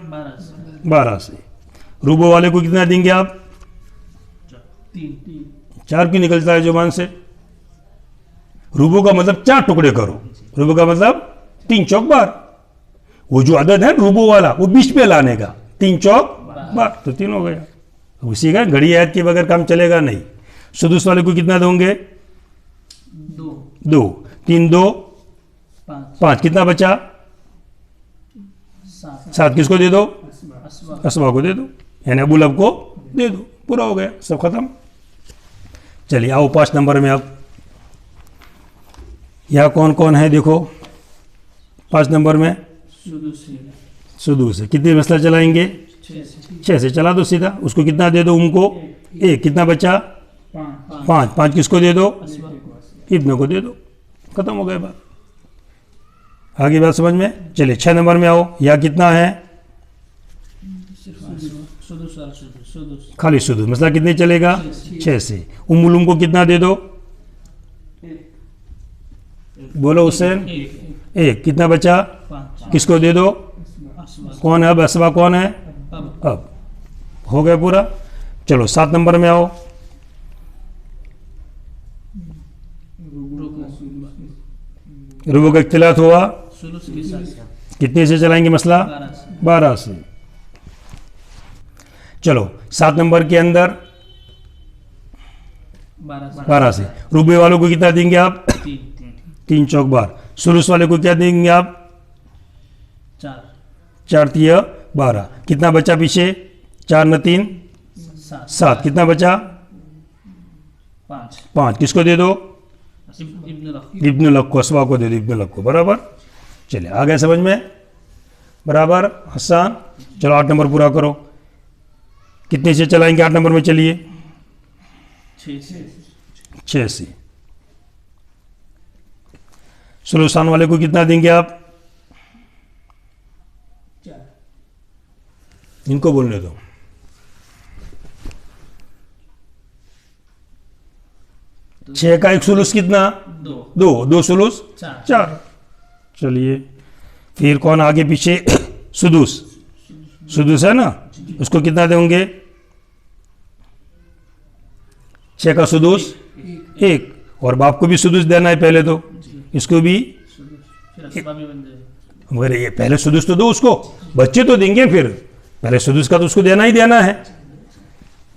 12 से। रूबो वाले को कितना देंगे आप, 4 क्यों निकलता है जुबान से। रूबो का मतलब 4 टुकड़े करो, रूबो का मतलब 3 चौक 12। वो जो अदद है रूबो वाला वो बीच पे लाने का, 3 चौक 12, तो 3 हो गया। उसी का घड़ी आयत के बगैर काम चलेगा नहीं। सुदूस वाले को कितना दोगे, 2, 3 2 5, कितना बचा, 7। किसको दे दो, असबा को दे दो, यानी अबू लब को दे दो, पूरा हो गया, सब खत्म। चलिए आओ 5 नंबर में। अब यहाँ कौन कौन है देखो, 5 नंबर में सुदूस है। कितने मसला चलाएंगे, 6 से चला दो सीधा। उसको कितना दे दो, उनको 1, कितना बचा, 5 किसको दे दो, इब्न को दे दो, खत्म हो गया बात। आगे बात समझ में। चलिए 6 नंबर में आओ। या कितना है, खाली सुदूस। मसला कितने चलेगा, 6 से। उम्मुलुम को कितना दे दो, बोलो हुसैन, 1, कितना बचा, किसको दे दो, कौन है अब, असबा कौन है, अब हो गया पूरा। चलो 7 नंबर में आओ। रुबो का इख्तिलाफ हुआ, कितने से चलाएंगे मसला, 12 से। चलो 7 नंबर के अंदर 12 से। रुबे वालों को कितना देंगे आप, 3 चौक 12। सुलूस वाले को क्या देंगे आप, 4 3 12। कितना बचा पीछे, 4 न 3 7। कितना बचा, 5। किसको दे दो, इब्न लक को, असबा को दे दो, इब्न लक को, बराबर। चलिए आ गए समझ में, बराबर हसन। चलो 8 नंबर पूरा करो। कितने से चलाएंगे 8 नंबर में, चलिए 6 से। सुलूसान वाले को कितना देंगे आप, इनको बोलने दो, तो 6 का 1 सुलूस कितना, 2 सुलूस 4। चलिए फिर कौन आगे पीछे, सुदूस है ना, उसको कितना देंगे, 6 का सुदूस 1, और बाप को भी सुदूस देना है पहले, तो इसको भी, मगर ये पहले सुदूस तो दो उसको, बच्चे तो देंगे, फिर पहले सुदूस का तो उसको देना ही देना है।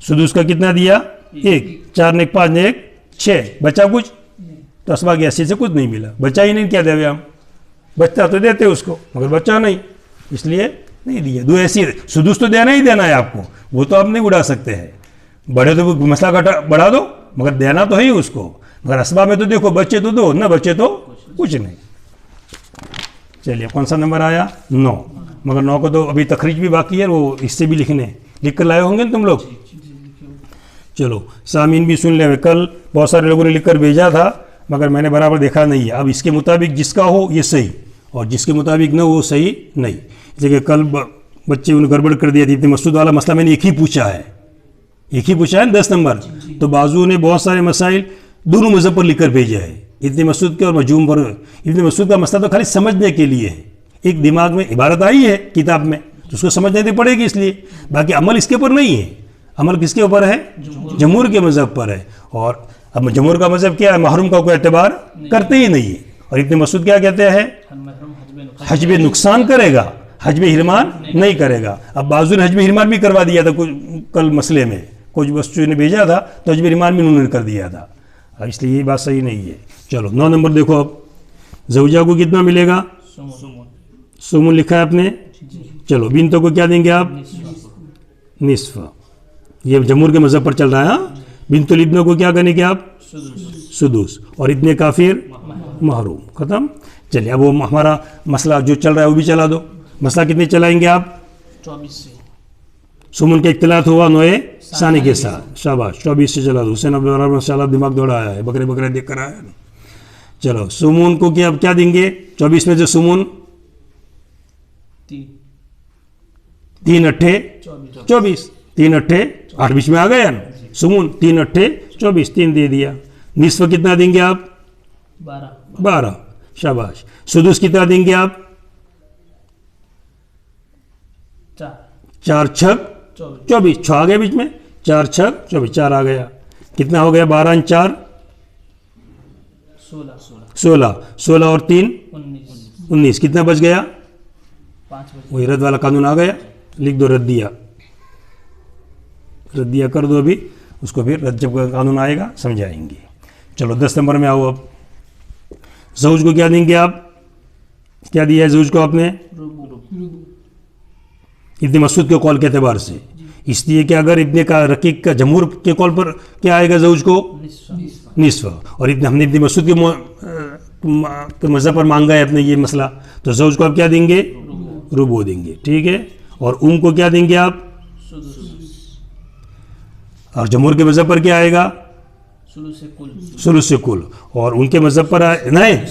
सुदूस का कितना दिया, 1, 4 ने 5 ने 1 6, बचा कुछ, तो असबा की ऐसे से कुछ नहीं मिला, बचा ही नहीं, क्या देवे हम, बच्चा तो देते उसको मगर बच्चा नहीं, इसलिए नहीं दिया। 2 ऐसी, सुदूस तो देना ही देना है आपको, वो तो आप नहीं उड़ा सकते हैं। बड़े तो मसला घटा बढ़ा दो, मगर देना तो है ही उसको। मगर असबा में तो देखो, बच्चे तो दो ना, बच्चे तो कुछ नहीं। चलिए कौन सा नंबर आया, 9। मगर 9 को तो अभी तखरीज भी बाकी है, वो इससे भी लिख कर लाए होंगे ना तुम लोग। चलो सामीन भी सुन ले, कल बहुत सारे लोगों ने लिख कर भेजा था, मगर मैंने बराबर देखा नहीं है। अब इसके मुताबिक जिसका हो ये सही, और जिसके मुताबिक न हो सही नहीं। जैसे कल बच्चे उन्हें गड़बड़ कर दिया थी। इब्न मसूद वाला मसला मैंने एक ही पूछा है 10 नंबर। तो बाजू ने बहुत सारे मसाइल दोनों मज़हब पर लिखकर भेजे है, इब्न मसूद के और मजूम पर। इब्न मसूद का मसला तो खाली समझने के लिए है, एक दिमाग में इबारत आई है किताब में तो उसको समझने तो पड़ेगी, इसलिए बाकी अमल इसके ऊपर नहीं है। अमल किसके ऊपर है? जमहूर के मज़हब पर है। और अब जमहूर का मज़हब क्या है? महरूम का कोई एतबार करते ही नहीं है। और इब्न मसूद क्या कहते हैं? हजब नुकसान करेगा, हजब हिरमान नहीं करेगा। अब बाजू ने हजब हिरमान भी करवा दिया था कुछ कल मसले में, कुछ वस्तु ने भेजा था तो हजब हिरमान भी उन्होंने कर दिया था। अब इसलिए ये बात सही नहीं है। चलो 9 नंबर देखो, अब ज़ौजा को कितना मिलेगा? सुमुन लिखा है आपने। चलो बिनतों को क्या देंगे आप? निस्फ। ये जमहूर के मज़हब पर चल रहा है। बिनतुल इब्न को क्या करेंगे आप? सुदूस। और इतने काफिर महरूम। खत्म। चलिए अब वो हमारा मसला जो चल रहा है वो भी चला दो। मसला कितने चलाएंगे आप? 24 से। सुमन का इख्तिलात हुआ नोए सानी के साथ, शाबाश 24 से चला दो। हुसैन अब माशाल्लाह दिमाग दौड़ा आया है, बकरे बकरे देख कर आया है। चलो सुमून को क्या क्या देंगे? 24 में से सुमून 3 अट्ठे 24, 3 अट्ठे 8 बीच में आ गया ना। सुमून 3 अट्ठे 24, 3 दे दिया। निस्फ कितना देंगे आप? 12, शाबाश। सुदूस कितना देंगे आप? 4 छक 24, 6 आ गया बीच में, 4 छक 24, 4 आ गया। कितना हो गया? 12 4 16, 16 और 3 19, कितना बच गया? 5 वही रद्द वाला कानून आ गया। लिख दो रद्दिया, रद्दिया कर दो अभी उसको, फिर रद्द जब कानून आएगा समझाएंगे। चलो 10 नंबर में आओ। अब ज़ौज को क्या देंगे आप? क्या दिया है ज़ौज को आपने? इब्न मसूद के कौल के एतबार से, इसलिए कि अगर इब्न का रकीक का जमहूर के कौल पर क्या आएगा? ज़ौज को निस्फ। और हमने इब्न मसूद के मज़हब पर मांगा है अपने ये मसला, तो ज़ौज को आप क्या देंगे? रुबो देंगे, ठीक है। और को क्या देंगे आप? और जमहूर के मज़हब पर क्या आएगा? सुलुस से कुल। और उनके मज़हब पर नहीं,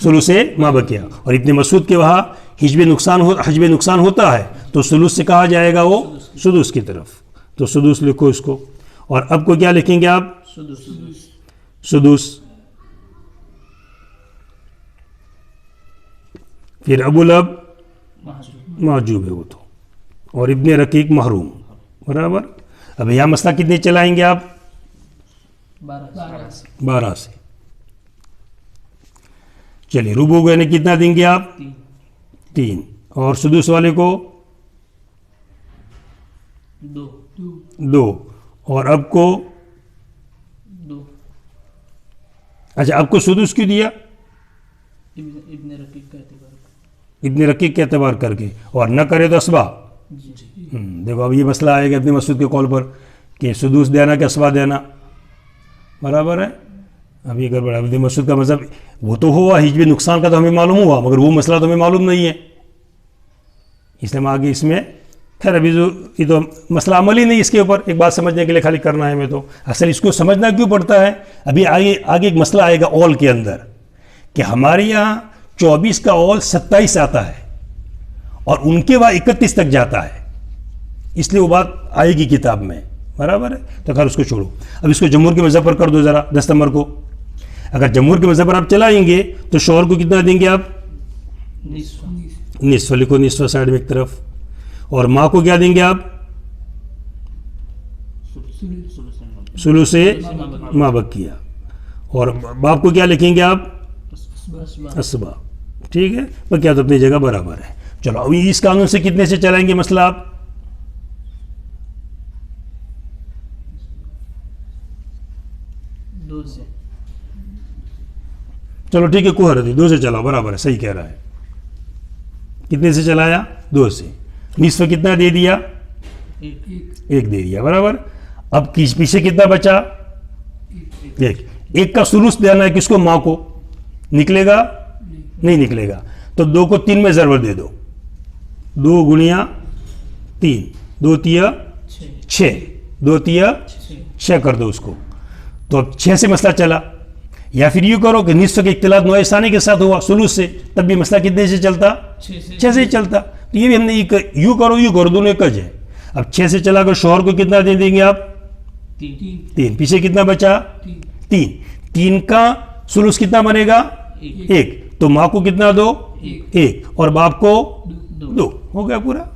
सुलुस से मा बकिया। और इब्न मसूद के वहाँ हजब नुकसान होता है तो सुलुस से कहा जाएगा वो सुदूस की तरफ, तो सुदूस लिखो इसको। और अब को क्या लिखेंगे आप? सुदूस। फिर अबुल अब महजूब है वो तो, और इब्न रकीक महरूम, बराबर। अब यह मसला कितने चलाएंगे आप? 12 से। चलिए रुबू को यानी कितना देंगे आप? 3। और सुदूस वाले को 2। और अब को 2। अच्छा, अब को सुदूस क्यों दिया? इब्न रकीक के एतबार करके, और न करे तो असबा। देखो अब ये मसला आएगा इब्न मसूद के कॉल पर कि सुदूस देना कि असबा देना, बराबर है। अब ये गड़बड़ है। इब्न मसूद का मज़हब वो तो हुआ हिजब नुकसान का तो हमें मालूम हुआ, मगर वो मसला तो हमें मालूम नहीं है, इसलिए हम आगे इसमें खैर अभी जो ये तो मसला अमल ही नहीं, इसके ऊपर एक बात समझने के लिए खाली करना है हमें। तो असल इसको समझना क्यों पड़ता है? अभी आगे एक मसला आएगा ऑल के अंदर कि हमारे यहाँ 24 का ऑल 27 आता है और उनके वहाँ 31 तक जाता है, इसलिए वो बात आएगी किताब में, बराबर है। तो खैर उसको छोड़ो। अब इसको जमहूर के मज़हब पर कर दो ज़रा 10 नंबर को। अगर जमहूर के मज़हब पर आप चलाएंगे तो शौहर को कितना देंगे आप? निस्फ लिखो, निस्फ साइड में एक तरफ। और माँ को क्या देंगे आप? सुलू से माँ बकिया। और बाप को क्या लिखेंगे आप? असबा, ठीक है। पर क्या तो अपनी जगह बराबर है। चलो अब इस कानून से कितने से चलाएंगे मसला आप? चलो ठीक है, कोई हरकत नहीं, 2 से चलाओ, बराबर है, सही कह रहा है। कितने से चलाया? 2 से। निस्फ कितना दे दिया? 1 दे दिया, बराबर। अब पीछे कितना बचा? 1 का सुलूस देना है किसको? माँ को। निकलेगा? नहीं निकलेगा। तो 2 को 3 में ज़रूर दे दो। 2 गुणिया 3, 2 तिया 6, 2 तिया 6 कर दो उसको। तो अब 6 से मसला चला। या फिर यूँ करो कि निस्फ के इख्तिलात नौसानी के साथ हुआ सुलूस से, तब भी मसला कितने से चलता? 6 से ही चलता। तो ये भी हमने यूँ करो दोनों एक है। अब 6 से चलाकर शौहर को कितना दे देंगे आप? 3। पीछे कितना बचा? 3। 3 का सुलूस कितना बनेगा? 1। तो माँ को कितना दो? 1 और बाप को 2। हो गया पूरा,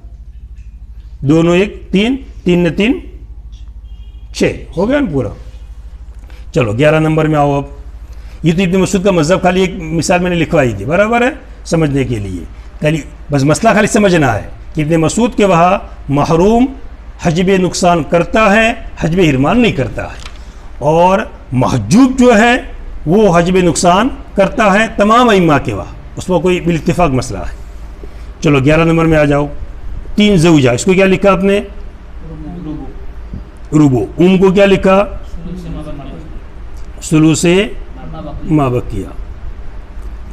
दोनों 1, 3, 3 ने 3 6, हो गया ना पूरा। चलो 11 नंबर में आओ। अब ये तो इब्न मसूद का मज़हब, खाली एक मिसाल मैंने लिखवाई थी, बराबर है, समझने के लिए। खाली बस मसला खाली समझना है कि इब्न मसूद के वहाँ महरूम हजब नुकसान करता है, हजब हिरमान नहीं करता है, और महजूब जो है वो हजब नुकसान करता है तमाम अइम्मा के वहाँ, उसमें कोई बिल्इत्तिफाक मसला है। चलो 11 नंबर में आ जाओ। 3 ज़ौजा, इसको क्या लिखा आपने? रुबो। को क्या लिखा? सुलूसे मा बकिया।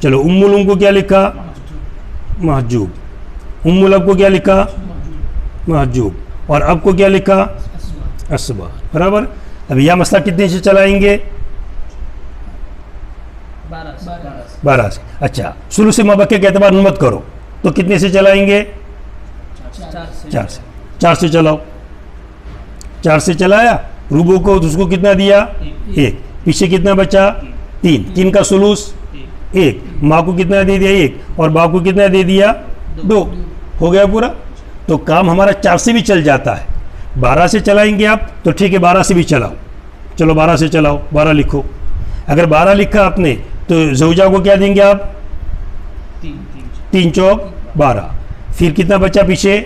चलो उम्मुल को क्या लिखा? महजूब। उम्मुल अब को क्या लिखा? महजूब। और अब को क्या लिखा? असबा। बराबर। अब यह मसला कितने से चलाएंगे? 12 से। अच्छा, सुलूसे मा बकिया के एतबार मत करो तो कितने से चलाएंगे? 4 से। 4 से चलाओ। 4 से चलाया, रूबो को तो उसको कितना दिया? 1। पीछे कितना बचा? 3। 3 का सुलूस 1। माँ को कितना दे दिया? 1। और बाप को कितना दे दिया? 2। हो गया पूरा। तो काम हमारा 4 से भी चल जाता है। 12 से चलाएंगे आप तो ठीक है, 12 से भी चलाओ। चलो 12 से चलाओ, 12 लिखो। अगर 12 लिखा आपने तो ज़ौजा को क्या देंगे आप? 3 चौक 12। फिर कितना बचा पीछे?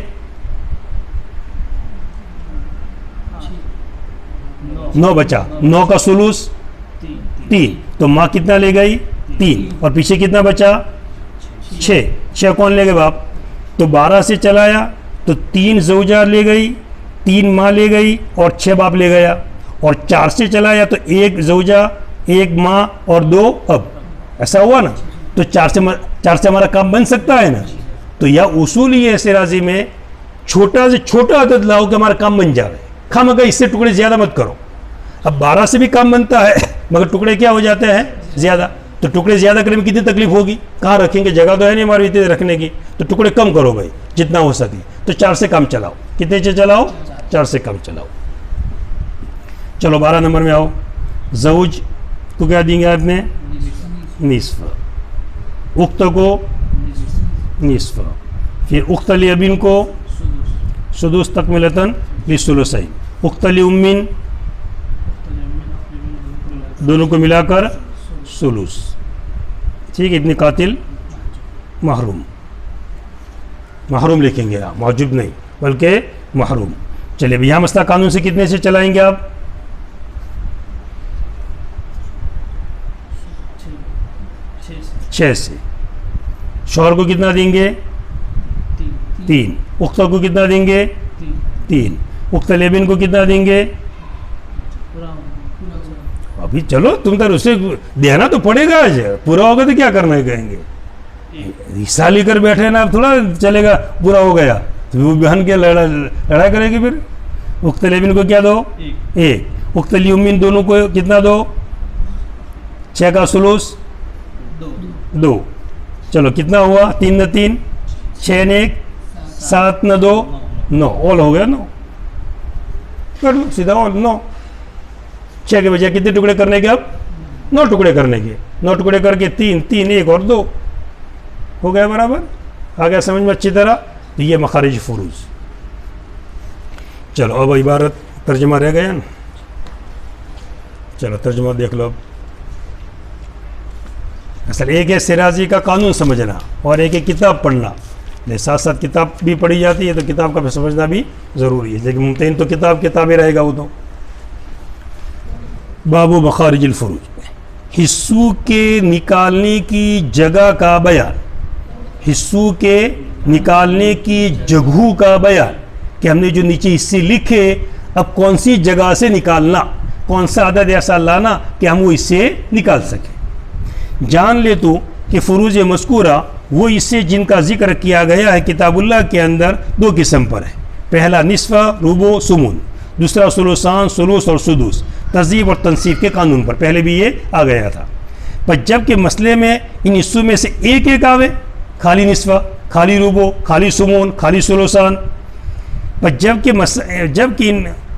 9 बचा। 9 का सुलूस 3। तो माँ कितना ले गई? 3। और पीछे कितना बचा? 6। 6 कौन ले गए? बाप। तो 12 से चलाया तो 3 ज़ौजा ले गई, 3 माँ ले गई और 6 बाप ले गया। और 4 से चलाया तो 1 ज़ौजा, 1 माँ और 2 अब। ऐसा हुआ ना। तो 4 से हमारा काम बन सकता है ना। तो यह उसूल ही है सिराजी में, छोटा से छोटा आदत लाओ कि हमारा काम बन जाए। खामखा इससे टुकड़े ज़्यादा मत करो। अब 12 से भी काम बनता है मगर टुकड़े क्या हो जाते हैं? ज़्यादा। तो टुकड़े ज़्यादा करने में कितनी तकलीफ होगी? कहाँ रखेंगे? जगह तो है नहीं हमारी इतने रखने की। तो टुकड़े कम करो भाई जितना हो सके। तो 4 से काम चलाओ। कितने से चलाओ? 4 से काम चलाओ। चलो 12 नंबर में आओ। ज़ौज को क्या देंगे आपने? निस्फ। उख्त को निस्फ। फिर उख्त अली अबिन को सुदूस तकमिलतन लिसुलुसैन। उख्त अली उम्मिन दोनों को मिलाकर सुलूस। ठीक है। इब्न कातिल महरूम। महरूम लिखेंगे आप, मौजूब नहीं बल्कि महरूम। चलिए अब यहाँ मसला कानून से कितने से चलाएंगे आप? 6 से। शौहर को कितना देंगे? 3। उख्ता को कितना देंगे? 3। उख्ता लेबिन को कितना देंगे? अभी चलो तुम तो उससे देना तो पड़ेगा। आज पूरा होगा तो क्या करना है कहेंगे? हिस्सा लेकर बैठे ना, अब थोड़ा चलेगा पूरा हो गया तो वो बहन के लड़ाई करेगी। फिर उख्त लेबिन को क्या दो? 1। उख्त लिउमिन दोनों को कितना दो? 6 का सुलूस 2। चलो कितना हुआ? 3 न 3, 6 न 1, 7 न 2, 9। ऑल हो गया 9। कर लो सीधा ऑल 9। 6 के बजाय कितने टुकड़े करने के? अब 9 टुकड़े करने के। 9 टुकड़े करके 3, 3, 1 और 2 हो गया बराबर। आ गया समझ में अच्छी तरह। तो ये मखारिज फुरूज। चलो अब इबारत तर्जमा रह गया ना। चलो तर्जमा देख लो। अब असल एक है सिराजी का कानून समझना और एक है किताब पढ़ना। साथ साथ किताब भी पढ़ी जाती है तो किताब का समझना भी ज़रूरी है, लेकिन मुमतहिन तो किताब ही रहेगा वो तो। बाबू मखारिजुल फुरूज, हिस्सों के निकालने की जगह का बयान। हिस्सों के निकालने की जगहों का बयान कि हमने जो नीचे हिस्से लिखे अब कौन सी जगह से निकालना, कौन सा अदद ऐसा लाना कि हम वो इससे निकाल सकें। जान ले तो कि फुरूज मज़कूरा वो इससे जिनका जिक्र किया गया है किताबुल्लाह के अंदर 2 किस्म पर है। पहला निस्फ़ा रुबो सुमून, दूसरा सुलूसान सुलूस और सुदूस, तज़ीब और तनसीब के कानून पर। पहले भी ये आ गया था। पर जब के मसले में इन हिस्सों में से एक एक आवे, खाली निस्फ़ा खाली रुबो, खाली सुमून, खाली सुलूसान। पर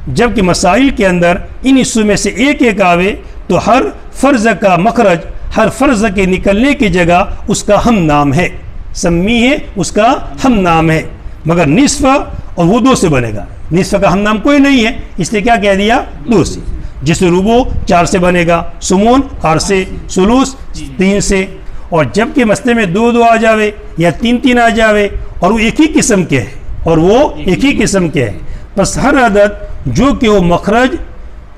जबकि मसाइल के अंदर इन हिस्सों में से एक एक आवे तो हर फ़र्ज़ का मखरज, हर फ़र्ज़ के निकलने की जगह उसका हम नाम है, सम्मी है, उसका हम नाम है। मगर निस्फ़ और वो 2 से बनेगा, निस्फ़ का हम नाम कोई नहीं है, इसलिए क्या कह दिया 2 से। जिससे रुबो 4 से बनेगा, सुमून 8 से, सुलूस 3 से। और जबकि मसले में 2-2 आ जावे या 3-3 आ जावे और वो एक ही किस्म के है, और वो एक ही किस्म के है, बस हर अदद जो कि वो मखरज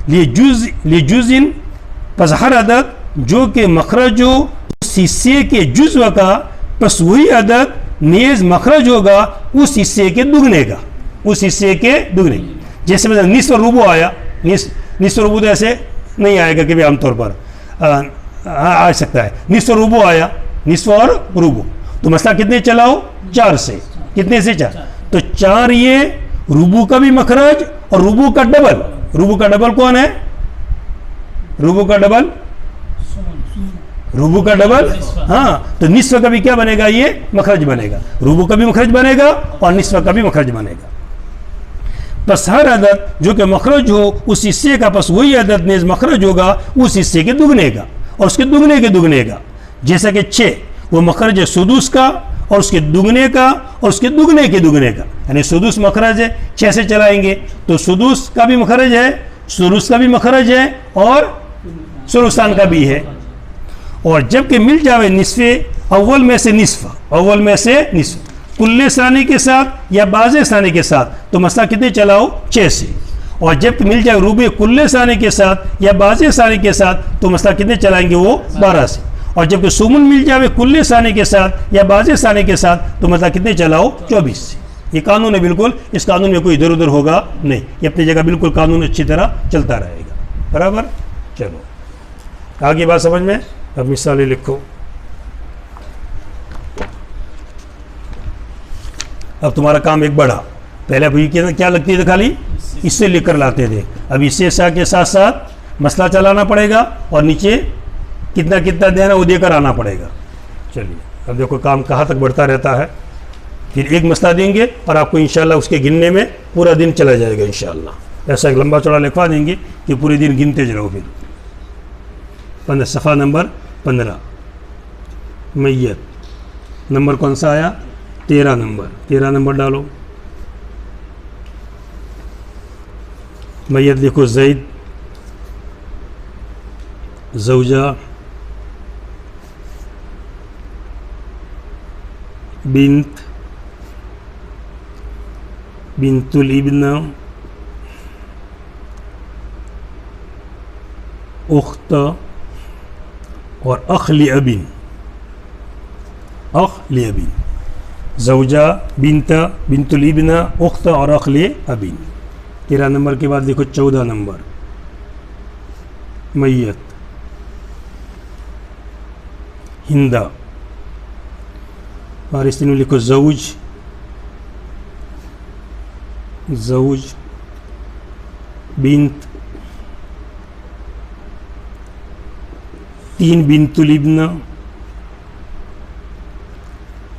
जुज़िन, बस हर अदद जो कि मखरज हो उस हिस्से के जुज़्व का, बस वही अदद नेज़ मखरज होगा उस हिस्से के दुगने का, उस हिस्से के दुगने। जैसे मतलब निस्फ़ और रुबो आया, निस्फ़ और रुबो तो ऐसे नहीं आएगा कभी आमतौर पर, आ सकता है। निस्फ़ और रुबो आया, निस्फ़ और रुबो, तो मसला कितने चलाओ 4 से, कितने से 4, तो 4 ये रुबू का भी मखरज और रुबू का डबल। रुबू का डबल कौन है? रुबू का डबल, रुबू का डबल, हाँ, तो निस्फ़ का भी क्या बनेगा? ये मखरज बनेगा, रुबू का भी मखरज बनेगा और निस्फ़ का भी मखरज बनेगा। बस हर अदद जो कि मखरज हो उस हिस्से का, बस वही अदद नेज़ मखरज होगा उस हिस्से के दुगने का और उसके दुगने के दुगने का। जैसा कि 6 वो मखरज है सुदूस का और उसके दुगने का और उसके दुगने के दुगने का, यानी सुदूस मखरज है, 6 से चलाएंगे तो सुदूस का भी मखरज है, सुलूस का भी मखरज है और सुलूसान का भी है। और जबकि मिल जावे निस्फ़े अव्वल में से निस्फ़, अव्वल में से निस्फ़ कुल्ले सानी के साथ या बाज़े सानी के साथ, तो मसला कितने चलाओ 6 से। और जब मिल जाए रूबे कुल्ले सानी के साथ या बाज़े सानी के साथ, तो मसला कितने चलाएंगे? वो 12 से। और जबकि सुमन मिल जाए कुल्ले सानी के साथ या बाज़े सानी के साथ, तो मतलब कितने चलाओ 24 से। ये कानून है बिल्कुल, इस कानून में कोई इधर उधर होगा नहीं, ये अपनी जगह बिल्कुल कानून अच्छी तरह चलता रहेगा। बराबर, चलो आगे बात समझ में। अब मिसालें लिखो। अब तुम्हारा काम एक बढ़ा, पहले अभी के क्या लगती थी खाली इससे लिख कर लाते थे, अब इससे के साथ साथ मसला चलाना पड़ेगा और नीचे कितना कितना देना वो देकर आना पड़ेगा। चलिए अब देखो काम कहाँ तक बढ़ता रहता है। फिर एक मसला देंगे और आपको इंशाल्लाह उसके गिनने में पूरा दिन चला जाएगा इंशाल्लाह। ऐसा एक लंबा चौड़ा लिखवा देंगे कि पूरे दिन गिनते रहो। फिर 15 सफ़ा नंबर 15 मैयत नंबर कौन सा आया? 13 नंबर। 13 नंबर डालो। मैयत देखो ज़ैद, ज़ौजा, बिन्त, बिन्तुल इब्न, उख्त और अखली अबिन। अखली अबिन, ज़ौजा, बिन्ता, बिन्तुल इब्न, उख्त और अखली अबिन। 13 नंबर के बाद देखो 14 नंबर मैयत हिंदा, फारिस्ती में लिखो ज़ौज, ज़ौज, बिन्त, 3 बिन्तुल इब्न,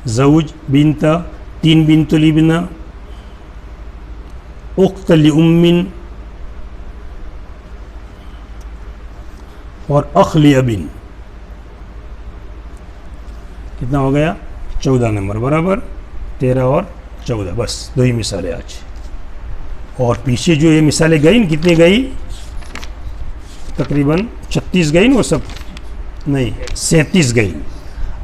ज़ौज, बिन्ता, 3 बिन्तुल इब्न, उख्त लिउम्मिन और अखली अबिन। कितना हो गया? 14 नंबर। बराबर 13 और 14, बस 2 ही मिसालें आज। और पीछे जो ये मिसालें गई न, कितनी गई? तकरीबन 36 गई न, वो सब नहीं 37 गई।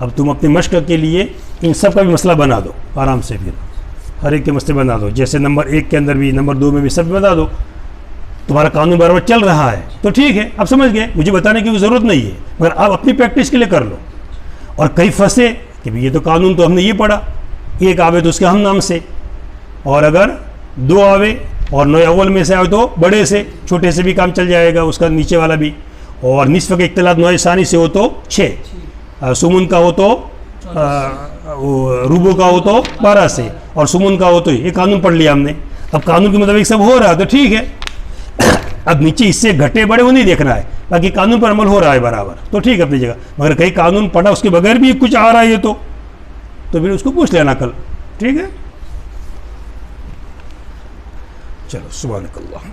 अब तुम अपने मश्क के लिए इन सब का भी मसला बना दो आराम से, फिर हर एक के मसले बना दो। जैसे नंबर 1 के अंदर भी, नंबर 2 में भी सब बना दो। तुम्हारा कानून बराबर चल रहा है तो ठीक है, अब समझ गए, मुझे बताने की ज़रूरत नहीं है, मगर आप अपनी प्रैक्टिस के लिए कर लो। और कई फंसे कि भाई ये तो कानून तो हमने ये पढ़ा, एक आवे तो उसके हम नाम से, और अगर 2 आवे और 9 अव्वल में से आवे तो बड़े से, छोटे से भी काम चल जाएगा, उसका नीचे वाला भी। और निस्फ़ के इख्तिलात 9 सानी से हो तो 6, सुमन का हो तो रूबो का हो तो 12 से, और सुमन का हो तो ये कानून पढ़ लिया हमने। अब कानून के मुताबिक सब हो रहा है तो ठीक है। अब नीचे इससे घटे बड़े वो नहीं देखना है, बाकी कानून पर अमल हो रहा है बराबर तो ठीक है अपनी जगह। मगर कहीं कानून पढ़ा उसके बगैर भी कुछ आ रहा है, ये तो तो फिर उसको पूछ लेना कल, ठीक है। चलो सुभानकल्लाह।